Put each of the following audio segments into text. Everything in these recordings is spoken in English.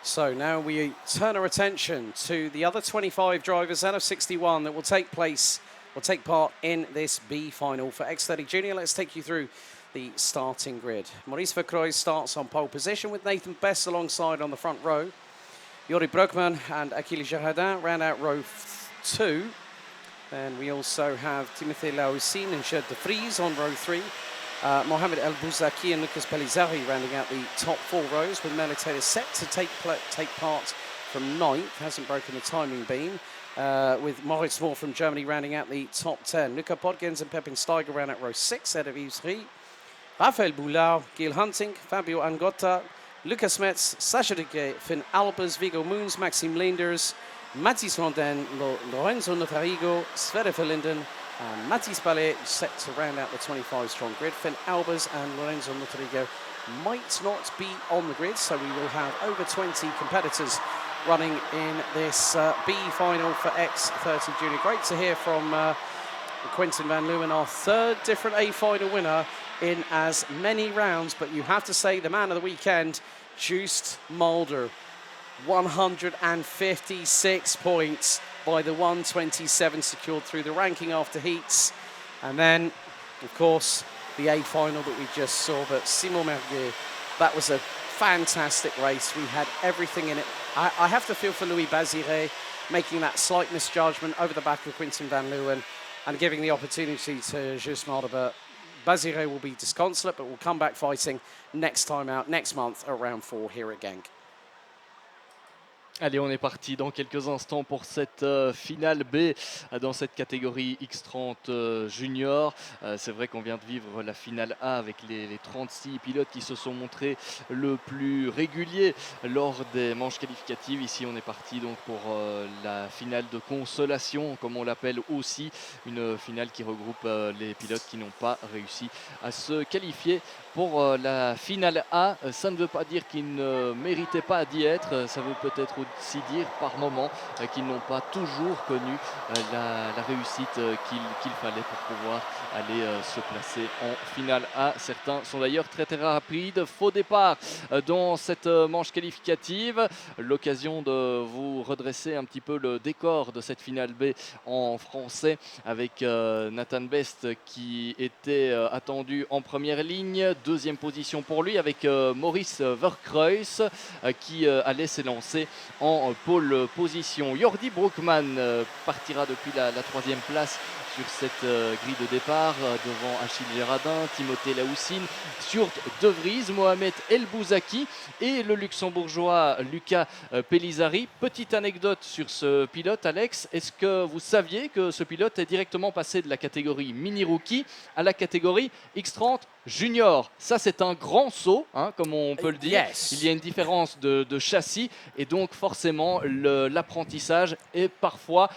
So now we turn our attention to the other 25 drivers out of 61 that will take part in this B final for X30 Junior. Let's take you through the starting grid. Maurice Vercroy starts on pole position with Nathan Best alongside on the front row. Yori Broekman and Achille Girardin round out row 2. Then we also have Timothée Laoussine and Gerd de Vries on row 3. Mohamed El Bouzaki and Lucas Pellizzari rounding out the top 4 rows, with Melitator set to take part from 9th, hasn't broken the timing beam, with Moritz Moore from Germany rounding out the top 10. Luca Podgens and Pepin Steiger round out row 6 out of Yves Rie. Raphael Boulard, Gil Hunting, Fabio Angotta, Lucas Metz, Sacha Deguet, Finn Albers, Viggo Moons, Maxime Leenders, Mathis Landin, Lorenzo Notarigo, Sverre Verlinden, and Mathis Ballet set to round out the 25-strong grid. Finn Albers and Lorenzo Notarigo might not be on the grid, so we will have over 20 competitors running in this B final for X30 Junior. Great to hear from Quentin van Leeuwen, our third different A final winner in as many rounds, but you have to say the man of the weekend, Joost Mulder. 156 points by the 127 secured through the ranking after heats. And then, of course, the A final that we just saw. But Simon Merguez, that was a fantastic race. We had everything in it. I have to feel for Louis Bazire making that slight misjudgment over the back of Quentin van Leeuwen and giving the opportunity to Joost Mulder. But Bazire will be disconsolate, but will come back fighting next time out, next month at round 4 here at Genk. Allez, on est parti dans quelques instants pour cette finale B dans cette catégorie X30 junior. C'est vrai qu'on vient de vivre la finale A avec les 36 pilotes qui se sont montrés le plus réguliers lors des manches qualificatives. Ici, on est parti donc pour la finale de consolation, comme on l'appelle aussi. Une finale qui regroupe les pilotes qui n'ont pas réussi à se qualifier pour la finale A. Ça ne veut pas dire qu'ils ne méritaient pas d'y être. Ça veut peut-être aussi dire par moment qu'ils n'ont pas toujours connu la réussite qu'il fallait pour pouvoir aller se placer en finale A. Certains sont d'ailleurs très rapides. Faux départ dans cette manche qualificative. L'occasion de vous redresser un petit peu le décor de cette finale B en français avec Nathan Best qui était attendu en première ligne. Deuxième position pour lui avec Maurice Vercroy qui allait s'élancer en pole position. Jordi Broekman partira depuis la 3e place sur cette grille de départ devant Achille Girardin, Timothée Laoussine, Gerd de Vries, Mohamed El Bouzaki et le luxembourgeois Luca Pellizzari. Petite anecdote sur ce pilote, Alex. Est-ce que vous saviez que ce pilote est directement passé de la catégorie mini-rookie à la catégorie X30 junior? Ça, c'est un grand saut, hein, comme on peut le dire. Yes. Il y a une différence de châssis et donc forcément l'apprentissage est parfois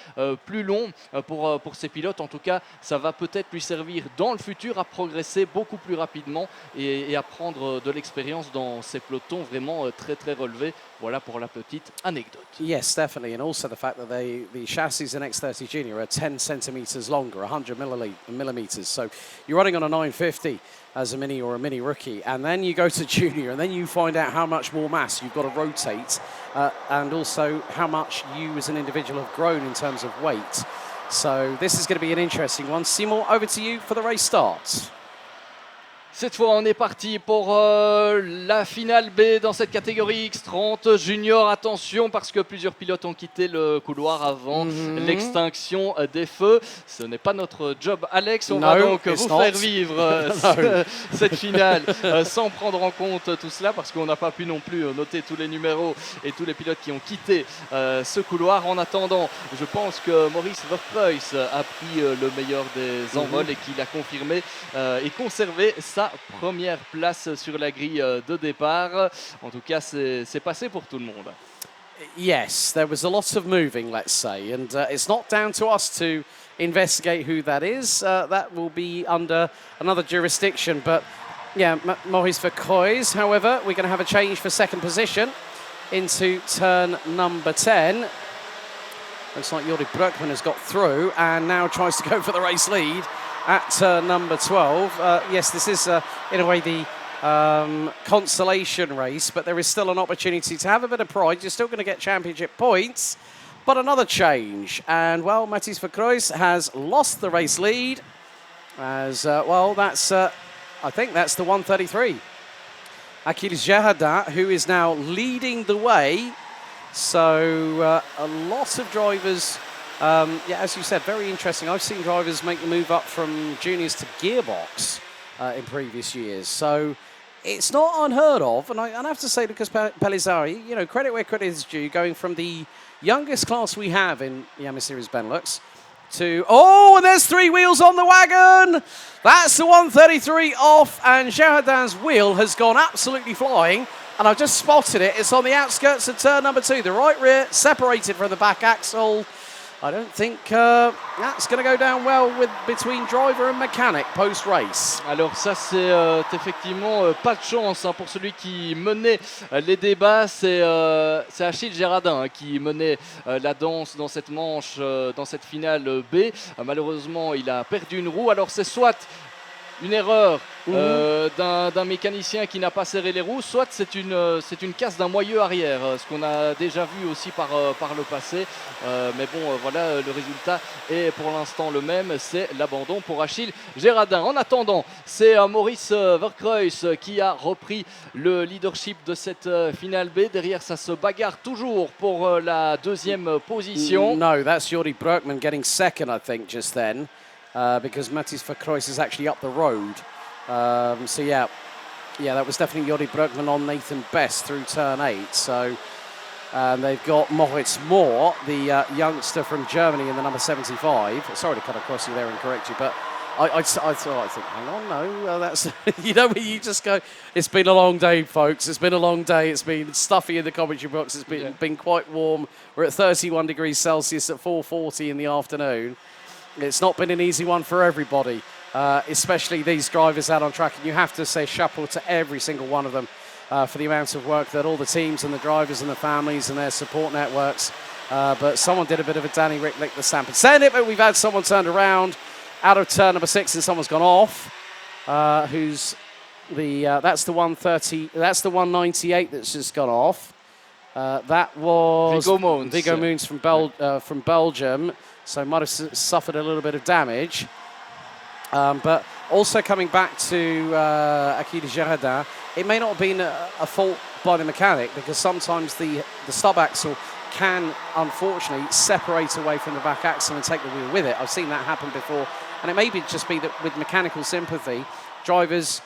plus long pour ces pilotes. En tout cas, ça va peut-être lui servir dans le futur à progresser beaucoup plus rapidement et à prendre de l'expérience dans ces pelotons vraiment très relevés. Voilà pour la petite anecdote. Yes, definitely. And also the fact that the chassis in X30 Junior are 10 centimeters longer, 100 millimeters. So you're running on a 950 as a mini or a mini rookie, and then you go to junior, and then you find out how much more mass you've got to rotate, and also how much you as an individual have grown in terms of weight. So this is going to be an interesting one. Seymour, over to you for the race start. Cette fois, on est parti pour la finale B dans cette catégorie X30 junior. Attention, parce que plusieurs pilotes ont quitté le couloir avant l'extinction des feux. Ce n'est pas notre job, Alex. On va donc vous faire vivre cette finale sans prendre en compte tout cela, parce qu'on n'a pas pu non plus noter tous les numéros et tous les pilotes qui ont quitté ce couloir. En attendant, je pense que Maurice Vercroy a pris le meilleur des envols et qu'il a confirmé et conservé sa première place sur la grille de départ. En tout cas, c'est passé pour tout le monde. Yes, there was a lot of moving, let's say, and it's not down to us to investigate who that is. That will be under another jurisdiction, but yeah, Maurice Vercroy. However, we're going to have a change for second position into turn number 10. Looks like Jordi Broekman has got through and now tries to go for the race lead at number 12. Yes, this is in a way the consolation race, but there is still an opportunity to have a bit of pride. You're still going to get championship points, but another change. And, well, Matthias Verkreuz has lost the race lead as, well, that's, I think that's the 133. Achilles Gerardin, who is now leading the way. So a lot of drivers, yeah, as you said, very interesting. I've seen drivers make the move up from juniors to gearbox in previous years. So it's not unheard of. And I have to say, Lucas Pellizzari, you know, credit where credit is due, going from the youngest class we have in Yamaha Series Benelux to, oh, and there's 3 wheels on the wagon. That's the 133 off, and Gerardin's wheel has gone absolutely flying. And I've just spotted it. It's on the outskirts of turn number 2. The right rear separated from the back axle. I don't think that's going to go down well between driver and mechanic post-race. Alors ça c'est effectivement pas de chance hein, pour celui qui menait les débats. C'est Achille Gerardin hein, qui menait la danse dans cette manche, dans cette finale B. Malheureusement il a perdu une roue. Alors c'est soit une erreur d'un mécanicien qui n'a pas serré les roues, soit c'est une casse d'un moyeu arrière, ce qu'on a déjà vu aussi par le passé. Mais bon, voilà, le résultat est pour l'instant le même, c'est l'abandon pour Achille Gerardin. En attendant, c'est Maurice Verkreuz qui a repris le leadership de cette finale B. Derrière, ça se bagarre toujours pour la 2e position. No, that's Jordi Broekman getting second, I think, just then. Because Matthias Verkreuz is actually up the road. So yeah, that was definitely Jordi Broekman on Nathan Best through turn 8. So they've got Moritz Moore, the youngster from Germany in the number 75. Sorry to cut across you there and correct you, but I think, hang on, no, that's, you know, you just go, it's been a long day, folks. It's been a long day. It's been stuffy in the commentary box. It's been quite warm. We're at 31 degrees Celsius at 4:40 in the afternoon. It's not been an easy one for everybody, especially these drivers out on track. And you have to say chapeau to every single one of them for the amount of work that all the teams and the drivers and the families and their support networks. But someone did a bit of a Danny Rick lick the stamp and send it, but we've had someone turned around out of turn number 6 and someone's gone off. Who's the, that's the 130, that's the 198 that's just gone off. That was Viggo Moons from Belgium. So might have suffered a little bit of damage. But also coming back to Achilles Gerardin, it may not have been a fault by the mechanic because sometimes the stub axle can unfortunately separate away from the back axle and take the wheel with it. I've seen that happen before. And it may just be that with mechanical sympathy, drivers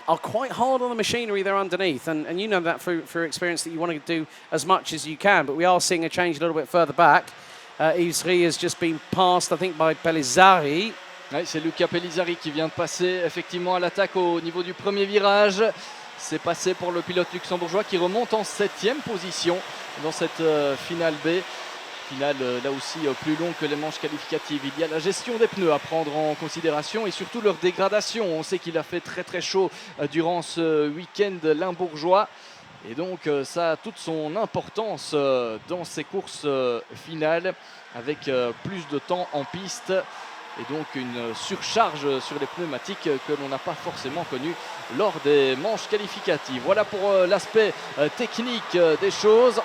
are quite hard on the machinery they're underneath. And you know that through experience that you want to do as much as you can. But we are seeing a change a little bit further back. X30 has just been passed, I think, by Pellizzari. Ouais, c'est Luca Pellizzari qui vient de passer effectivement à l'attaque au niveau du premier virage. C'est passé pour le pilote luxembourgeois qui remonte en 7e position dans cette finale B. Finale là aussi plus longue que les manches qualificatives. Il y a la gestion des pneus à prendre en considération et surtout leur dégradation. On sait qu'il a fait très très chaud durant ce week-end limbourgeois. Et donc ça a toute son importance dans ces courses finales avec plus de temps en piste et donc une surcharge sur les pneumatiques que l'on n'a pas forcément connue lors des manches qualificatives. Voilà pour l'aspect technique des choses.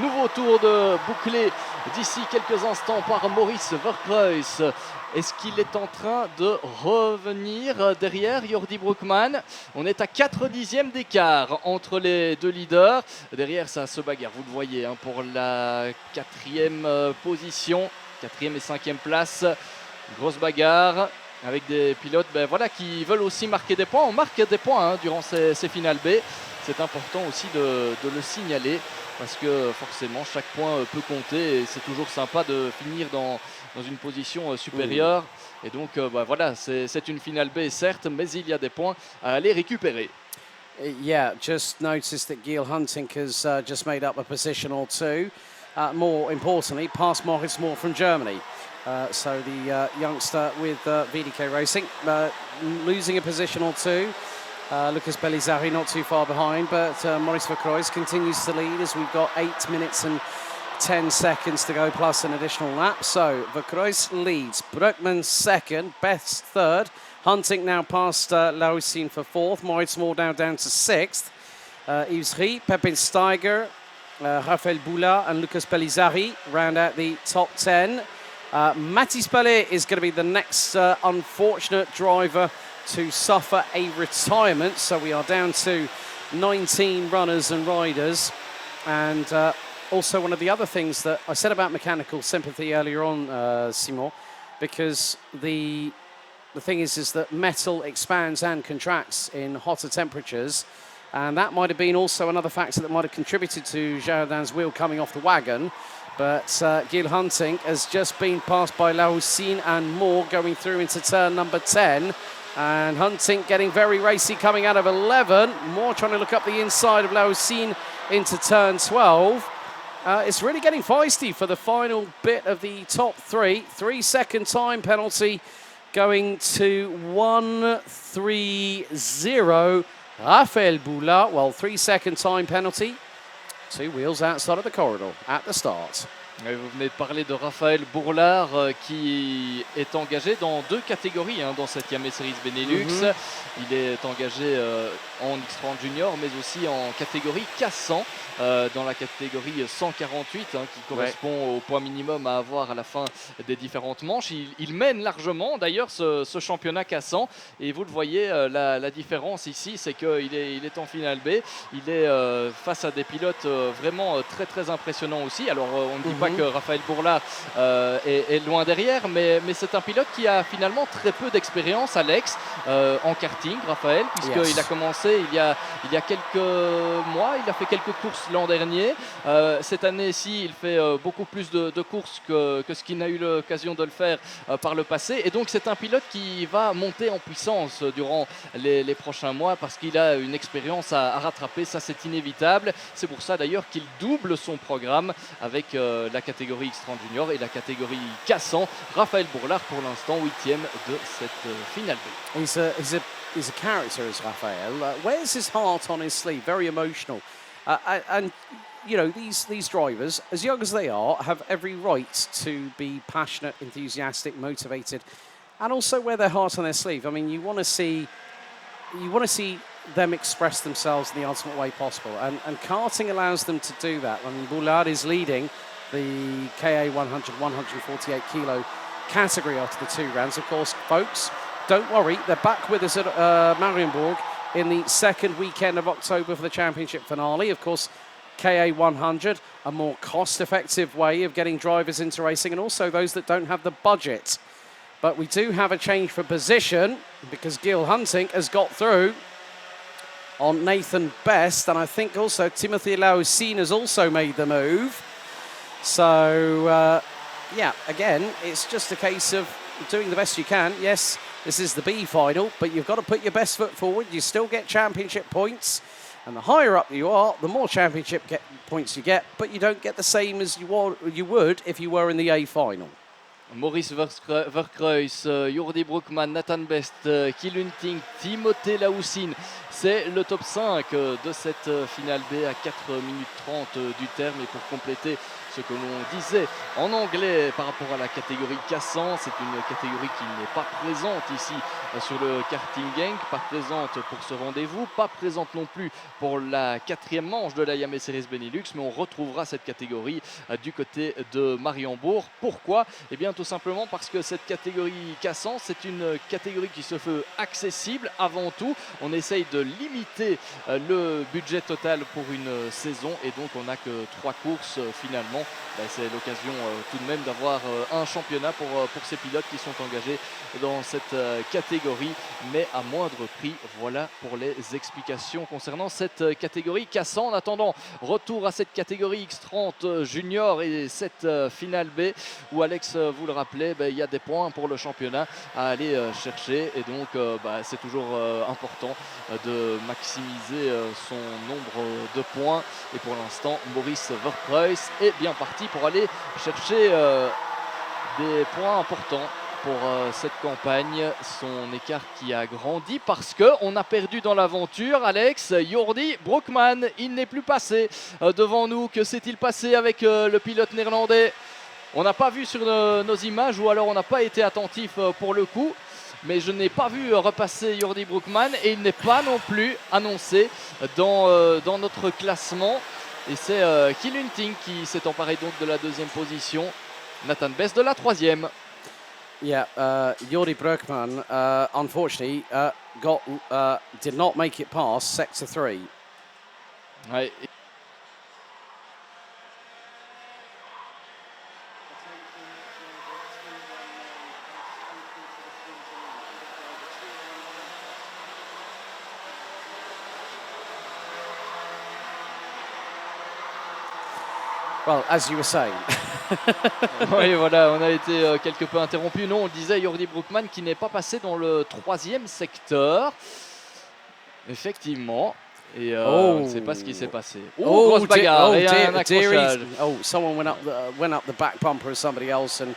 Nouveau tour de bouclé d'ici quelques instants par Maurice Verkreuz. Est-ce qu'il est en train de revenir derrière Jordi Broekman? On est à 4/10 d'écart entre les deux leaders. Derrière, ça se bagarre, vous le voyez, hein, pour la 4e position, 4e et 5e place. Grosse bagarre avec des pilotes voilà, qui veulent aussi marquer des points. On marque des points hein, durant ces finales B. C'est important aussi de le signaler parce que forcément chaque point peut compter et c'est toujours sympa de finir dans une position supérieure. Et donc voilà, c'est une finale B certes, mais il y a des points à aller récupérer. Yeah, just noticed that Giel Hunting has just made up a position or two. More importantly, past Moritz Moore from Germany. So the youngster with VDK Racing losing a position or two. Lucas Pellizzari not too far behind, but Maurice Verkreuz continues to lead as we've got 8 minutes and 10 seconds to go plus an additional lap. So Verkreuz leads, Brückmann second, Best third. Hunting now past Lausin for fourth, Moritz Moore now down to sixth. Yves Rie, Pepin Steiger, Rafael Boula and Lucas Pellizzari round out the top 10. Mathis Palais is going to be the next unfortunate driver to suffer a retirement. So we are down to 19 runners and riders. And also one of the other things that I said about mechanical sympathy earlier on, Simon, because the thing is that metal expands and contracts in hotter temperatures. And that might have been also another factor that might have contributed to Jardin's wheel coming off the wagon. But Gil Hunting has just been passed by Lausin and Moore going through into turn number 10. And Hunting getting very racy coming out of 11. Moore trying to look up the inside of Lausin into turn 12. It's really getting feisty for the final bit of the top three. 3 second time penalty going to 1:30. Rafael Boula, well, 3 second time penalty. 2 wheels outside of the corridor at the start. Et vous venez de parler de Raphaël Bourlard qui est engagé dans 2 catégories dans cette Yamaha Series Benelux. Il est engagé en X30 Junior mais aussi en catégorie K100 dans la catégorie 148 qui correspond au poids minimum à avoir à la fin des différentes manches. Il mène largement d'ailleurs ce championnat K100 et vous le voyez, la différence ici c'est qu'il est en finale B. Il est face à des pilotes vraiment très impressionnants aussi. Alors on ne dit pas que Raphaël Bourlard est loin derrière, mais c'est un pilote qui a finalement très peu d'expérience, Alex, en karting, Raphaël, puisqu'il a commencé il y a quelques mois, il a fait quelques courses l'an dernier. Cette année-ci, il fait beaucoup plus de courses que ce qu'il n'a eu l'occasion de le faire par le passé. Et donc, c'est un pilote qui va monter en puissance durant les prochains mois parce qu'il a une expérience à rattraper. Ça, c'est inévitable. C'est pour ça, d'ailleurs, qu'il double son programme avec la catégorie X30 Junior et la catégorie K100. Raphaël Bourlard, pour l'instant, 8e de cette finale B. He's a character, as Raphael. Wears his heart on his sleeve, very emotional. And you know, these drivers, as young as they are, have every right to be passionate, enthusiastic, motivated, and also wear their heart on their sleeve. I mean, you want to see them express themselves in the ultimate way possible, and karting allows them to do that. I mean, Boulard is leading the KA 100, 148 kilo category after the 2 rounds. Of course, folks, don't worry, they're back with us at Marienburg in the second weekend of October for the championship finale. Of course, KA 100, a more cost-effective way of getting drivers into racing, and also those that don't have the budget. But we do have a change for position because Gil Hunting has got through on Nathan Best, and I think also Timothy Lausin has also made the move. So, yeah, again, it's just a case of doing the best you can. Yes, this is the B final, but you've got to put your best foot forward. You still get championship points, and the higher up you are, the more championship points you get, but you don't get the same as you would if you were in the A final. Maurice Verkreuz, Jordi Broekman, Nathan Best, Gil Hunting, Timothée Lausin. C'est le top 5 de cette finale B à 4 minutes 30 du terme. Et pour compléter ce que l'on disait en anglais par rapport à la catégorie K100, c'est une catégorie qui n'est pas présente ici sur le karting Genk, pas présente pour ce rendez-vous, pas présente non plus pour la 4e manche de la Yamaha Series Benelux, mais on retrouvera cette catégorie du côté de Mariembourg. Pourquoi? Eh bien tout simplement parce que cette catégorie K100, c'est une catégorie qui se veut accessible avant tout. On essaye de limiter le budget total pour une saison et donc on n'a que 3 courses finalement. C'est l'occasion tout de même d'avoir un championnat pour ces pilotes qui sont engagés dans cette catégorie, mais à moindre prix. Voilà pour les explications concernant cette catégorie K100. En attendant, retour à cette catégorie X30 Junior et cette finale B où Alex vous le rappelait, il y a des points pour le championnat à aller chercher et donc c'est toujours important de maximiser son nombre de points et pour l'instant Maurice Verkreuz est bien parti pour aller chercher des points importants pour cette campagne. Son écart qui a grandi parce qu'on a perdu dans l'aventure. Alex, Jordi Broekman, il n'est plus passé devant nous. Que s'est-il passé avec le pilote néerlandais? On n'a pas vu sur nos images, ou alors on n'a pas été attentif pour le coup. Mais je n'ai pas vu repasser Jordi Broekman et il n'est pas non plus annoncé dans notre classement. Et c'est Kiel Hunting qui s'est emparé donc de la deuxième position. Nathan Best de la troisième. Yeah, Jordi Broekman, unfortunately, did not make it past sector 3. Ouais. Well, as you were saying. Oui, voilà, on a été quelque peu interrompu. Non, on le disait, Jordi Broekman qui n'est pas passé dans le troisième secteur. Effectivement. Et on ne sait pas ce qui s'est passé. Grosse bagarre et un accrochage. Someone went up the back bumper of somebody else and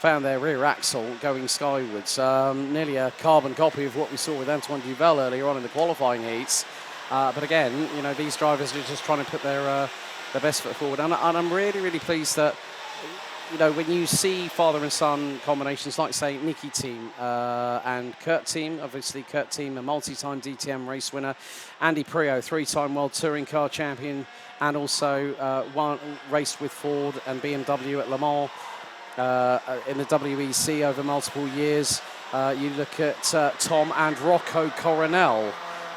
found their rear axle going skywards. Nearly a carbon copy of what we saw with Antoine Duval earlier on in the qualifying heats. But again, you know, these drivers are just trying to put their best foot forward. And I'm really, really pleased that, you know, when you see father and son combinations like, say, Nicky Team and Kurt Team, obviously Kurt Team, a multi-time DTM race winner, Andy Prio, three-time World Touring Car Champion, and also raced with Ford and BMW at Le Mans in the WEC over multiple years. You look at Tom and Rocco Coronel,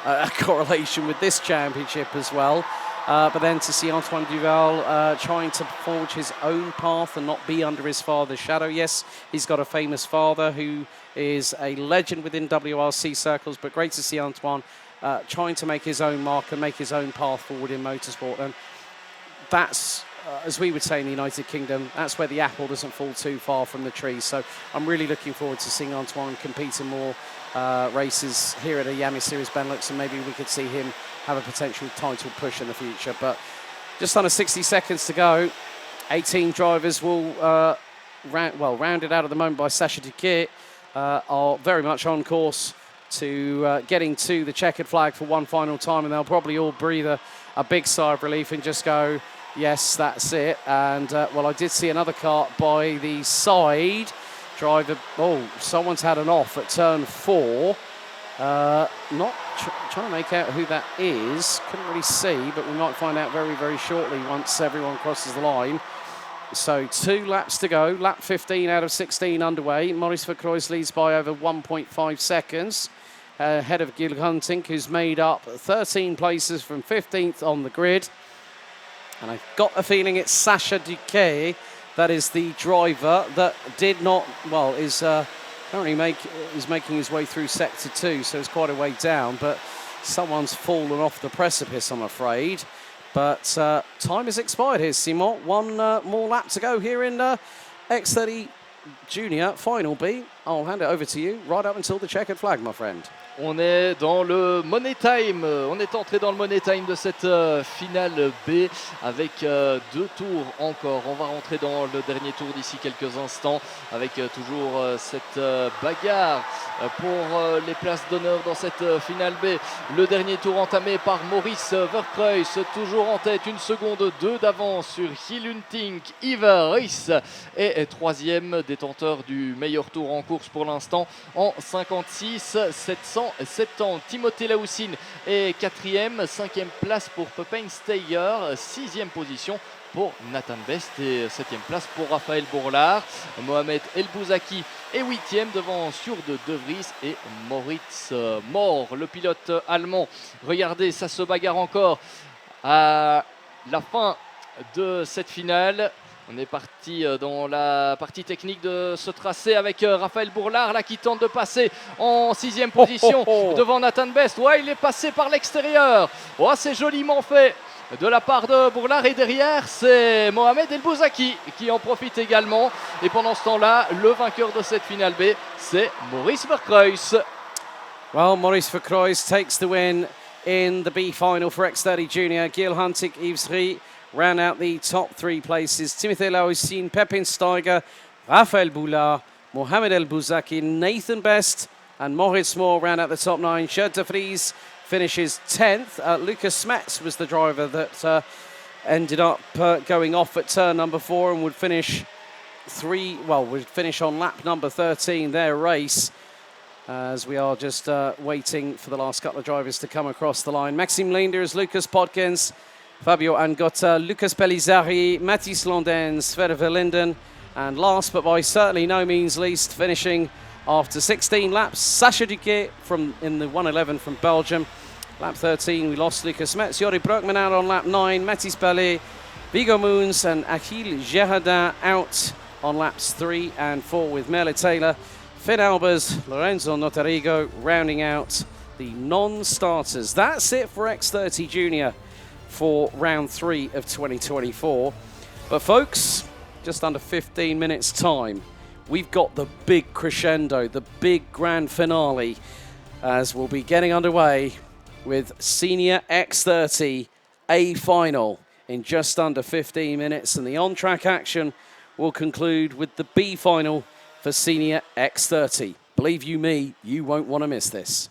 a correlation with this championship as well. But then to see Antoine Duval trying to forge his own path and not be under his father's shadow. Yes, he's got a famous father who is a legend within WRC circles, but great to see Antoine trying to make his own mark and make his own path forward in motorsport. And that's, as we would say in the United Kingdom, that's where the apple doesn't fall too far from the tree. So I'm really looking forward to seeing Antoine compete in more races here at a Yami Series Benelux, and maybe we could see him have a potential title push in the future. But just under 60 seconds to go. 18 drivers will rounded out at the moment by Sacha Duquet, are very much on course to getting to the checkered flag for one final time, and they'll probably all breathe a big sigh of relief and just go, yes, that's it. And well, I did see another kart by the side driver. Oh, someone's had an off at turn 4. Not trying to make out who that is. Couldn't really see, but we might find out very, very shortly once everyone crosses the line. So 2 laps to go. Lap 15 out of 16 underway. Maurice Verkroijs leads by over 1.5 seconds. Ahead of Kiel Hunting, who's made up 13 places from 15th on the grid. And I've got a feeling it's Sacha Duquet that is the driver that did not, well, is currently is making his way through sector 2, so it's quite a way down, but someone's fallen off the precipice, I'm afraid. But time has expired here, Simon. One more lap to go here in X30 Junior Final B. I'll hand it over to you right up until the checkered flag, my friend. On est dans le Money Time, on est entré dans le Money Time de cette finale B avec 2 tours encore. On va rentrer dans le dernier tour d'ici quelques instants avec toujours cette bagarre pour les places d'honneur dans cette finale B. Le dernier tour entamé par Maurice Verkroijs, toujours en tête, 1 seconde 2 d'avance sur Kiel Hunting. Iver Reis est troisième, détenteur du meilleur tour en course pour l'instant en 56-770. Timothée Laoussine est quatrième, 5e place pour Pepijn Steiger, 6e position pour Nathan Best et 7e place pour Raphaël Bourlard. Mohamed Elbouzaki est 8e devant Sjoerd De Vries et Moritz Mohr, le pilote allemand. Regardez, ça se bagarre encore à la fin de cette finale. On est parti dans la partie technique de ce tracé avec Raphaël Bourlard là qui tente de passer en 6e position devant Nathan Best. Ouais, il est passé par l'extérieur. Oh, c'est joliment fait de la part de Bourlard, et derrière c'est Mohamed Elbouzaki qui en profite également. Et pendant ce temps-là, le vainqueur de cette finale B, c'est Maurice Verkroijs. Well, Maurice Verkroijs takes the win in the B final for X30 Junior. Kiel Hunting, Yves Rie ran out the top 3 places. Timothée Laoussine, Pepijn Steiger, Raphaël Bourlard, Mohamed El Bouzaki, Nathan Best, and Moritz Moore round out the top 9. Gert de Vries finishes 10th. Lucas Smets was the driver that ended up going off at turn number 4 and would finish on lap number 13 their race, as we are just waiting for the last couple of drivers to come across the line. Maxime Linders, Lucas Podkins, Fabio Angotta, Lucas Pellizzari, Mathis Londens, Sverre Verlinden, and last but by certainly no means least, finishing after 16 laps, Sacha Duquet in the 111 from Belgium. Lap 13, we lost Lucas Metz. Jori Broekman out on lap 9. Mathis Palais, Vigo Moons and Achille Gerardin out on laps 3 and 4 with Merle Taylor. Finn Albers, Lorenzo Notarigo rounding out the non-starters. That's it for X30 Junior for round 3 of 2024. But folks, just under 15 minutes time, we've got the big crescendo, the big grand finale, as we'll be getting underway with Senior X30 A final in just under 15 minutes. And the on-track action will conclude with the B final for Senior X30. Believe you me, you won't want to miss this.